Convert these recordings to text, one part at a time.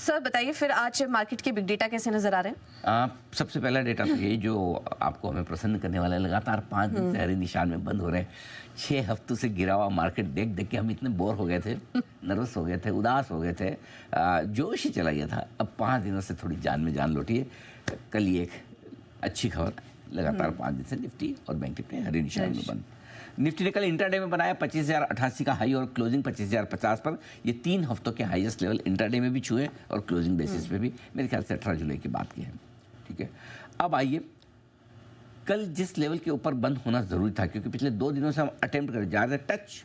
Sir बताइए फिर आज मार्केट के बिग डेटा कैसे नजर आ रहे हैं? सबसे पहला डेटा तो यही जो आपको हमें प्रसन्न करने वाला है, लगातार 5 दिन से हरे निशान में बंद हो रहे हैं। 6 हफ्तों से गिरा हुआ मार्केट देख देख के हम इतने बोर हो गए थे, नर्वस हो गए थे, उदास हो गए थे, जोश ही चला गया था। अब 5 दिनों से थोड़ी जान में जान लौटी है। कल ये एक अच्छी खबर, लगातार 5 दिन से निफ्टी और बैंक निफ्टी हरे निशान में बंद। निफ्टी ने कल इंट्राडे में बनाया 25,088 का हाई और क्लोजिंग 25,050 पर। ये 3 हफ्तों के हाईएस्ट लेवल इंट्राडे में भी छुए और क्लोजिंग बेसिस पे भी मेरे ख्याल से 18 जुलाई की बात की है। ठीक है, अब आइए, कल जिस लेवल के ऊपर बंद होना ज़रूरी था, क्योंकि पिछले 2 दिनों से हम अटेम्प्ट कर जा रहे, टच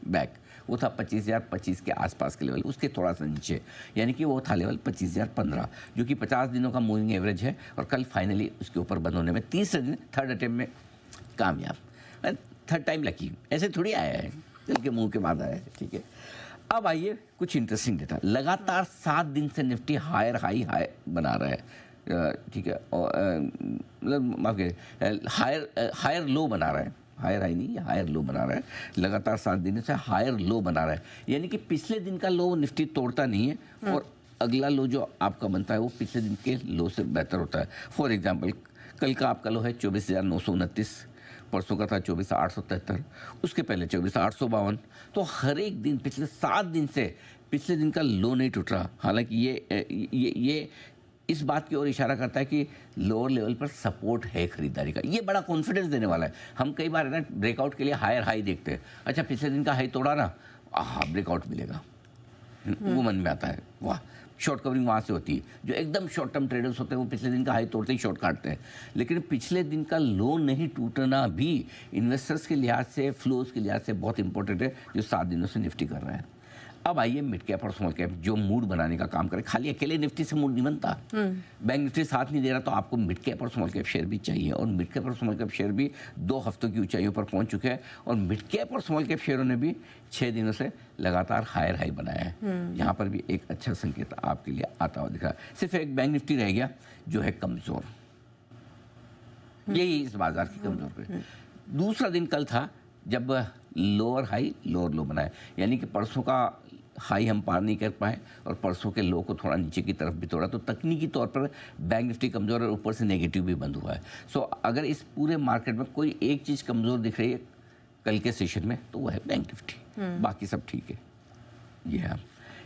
बैक, वो था 25,025 के आसपास के लेवल, उसके थोड़ा सा नीचे, यानी कि वो था लेवल 25,015, जो कि 50 दिनों का मूविंग एवरेज है। और कल फाइनली उसके ऊपर बंद होने में तीसरे दिन थर्ड अटेम्प्ट में कामयाब। थर्ड टाइम लकी, ऐसे थोड़ी आया है, दिल के मुंह के बाद आया है। ठीक है, अब आइए कुछ इंटरेस्टिंग डेटा। लगातार 7 दिन से निफ्टी हायर हाई बना रहा है। ठीक है, मतलब माफ करिए, हायर लो बना रहा है, हायर हाई नहीं, हायर लो बना रहा है। लगातार 7 दिन से हायर लो बना रहा है, यानी कि पिछले दिन का लो निफ्टी तोड़ता नहीं है और अगला लो जो आपका बनता है वो पिछले दिन के लो से बेहतर होता है। फॉर एग्जाम्पल, कल का आपका लो है 24,929, परसों का था 24,873, उसके पहले 24,852। तो हर एक दिन पिछले 7 दिन से पिछले दिन का लो नहीं टूट रहा। हालांकि ये इस बात की ओर इशारा करता है कि लोअर लेवल पर सपोर्ट है खरीदारी का। ये बड़ा कॉन्फिडेंस देने वाला है। हम कई बार ना ब्रेकआउट के लिए हायर हाई देखते हैं, अच्छा पिछले दिन का हाई तोड़ा ना, ब्रेकआउट मिलेगा, वो मन में आता है, वाह। शॉर्ट कवरिंग वहाँ से होती है। जो एकदम शॉर्ट टर्म ट्रेडर्स होते हैं वो पिछले दिन का हाई तोड़ते ही शॉर्ट काटते हैं, लेकिन पिछले दिन का लो नहीं टूटना भी इन्वेस्टर्स के लिहाज से, फ्लोज के लिहाज से बहुत इंपॉर्टेंट है, जो 7 दिनों से निफ्टी कर रहा है। अब आइए मिड कैप और स्मॉल कैप जो मूड बनाने का काम करे। खाली अकेले निफ्टी से मूड नहीं बनता, बैंक निफ्टी साथ नहीं दे रहा, तो आपको मिड कैप और स्मॉल कैप शेयर भी चाहिए। और मिड कैप और स्मॉल कैप शेयर भी 2 हफ्तों की ऊंचाइयों पर पहुंच चुके हैं और मिड कैप और स्मॉल कैप शेयरों ने भी 6 दिनों से लगातार हायर हाई बनाया है। यहाँ पर भी एक अच्छा संकेत आपके लिए आता हुआ दिख रहा है। सिर्फ एक बैंक निफ्टी रह गया जो है कमजोर, यही इस बाजार की कमजोर पे। दूसरा दिन कल था जब लोअर हाई लोअर लो बनाया, यानी कि परसों का हाई हम पार नहीं कर पाए और परसों के लो को थोड़ा नीचे की तरफ भी तोड़ा, तो तकनीकी तौर पर बैंक निफ्टी कमज़ोर और ऊपर से नेगेटिव भी बंद हुआ है। सो अगर इस पूरे मार्केट में कोई एक चीज़ कमज़ोर दिख रही है कल के सेशन में तो वो है बैंक निफ्टी, बाकी सब ठीक है।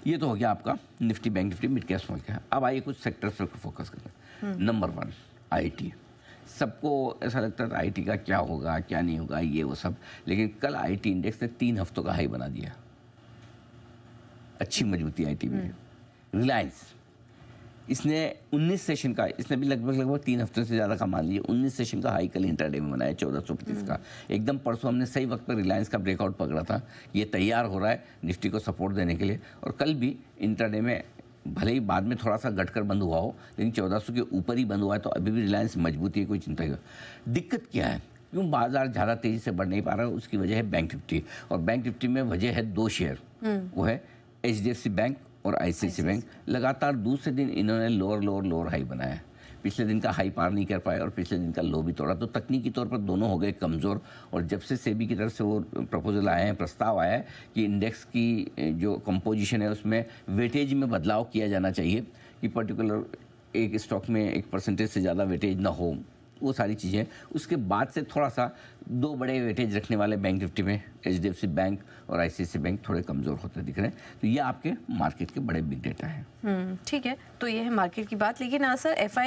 ये तो हो गया आपका Nifty, bank Nifty, mid cap, small cap. अब आइए कुछ सेक्टर्स पर फोकस करें। Number 1 IT। सबको ऐसा लगता था IT का क्या होगा क्या नहीं होगा, ये वो सब, लेकिन कल IT इंडेक्स ने 3 हफ्तों का हाई बना दिया। अच्छी मजबूती IT में। रिलायंस, इसने 19 सेशन का, इसने भी लगभग 3 हफ्ते से ज़्यादा का मान लिया, 19 सेशन का हाई कल इंट्राडे में बनाया 1425 का। एकदम परसों हमने सही वक्त पर रिलायंस का ब्रेकआउट पकड़ा था, ये तैयार हो रहा है निफ्टी को सपोर्ट देने के लिए। और कल भी इंट्राडे में भले ही बाद में थोड़ा सा घटकर बंद हुआ हो, लेकिन 1400 के ऊपर ही बंद हुआ है, तो अभी भी रिलायंस मजबूती है, कोई चिंता नहीं। दिक्कत क्या है, क्यों बाजार ज़्यादा तेज़ी से बढ़ नहीं पा रहा है? उसकी वजह है बैंक निफ्टी, और बैंक निफ्टी में वजह है 2 शेयर, वो है HDFC बैंक और ICICI बैंक। लगातार दूसरे दिन इन्होंने लोअर हाई बनाया। पिछले दिन का हाई पार नहीं कर पाए और पिछले दिन का लो भी तोड़ा, तो तकनीकी तौर पर दोनों हो गए कमज़ोर। और जब से सेबी की तरफ से वो प्रपोजल आए हैं, प्रस्ताव आया है कि इंडेक्स की जो कंपोजिशन है उसमें वेटेज में बदलाव किया जाना चाहिए, कि पर्टिकुलर एक स्टॉक में 1% से ज़्यादा वेटेज ना हो, वो सारी चीज़ें, उसके बाद से थोड़ा सा 2 बड़े वेटेज रखने वाले बैंक निफ्टी में HDFC बैंक और ICICI बैंक थोड़े कमज़ोर होते दिख रहे हैं। तो ये आपके मार्केट के बड़े बिग डेटा हैं। ठीक है, तो ये है मार्केट की बात। लेकिन सर FI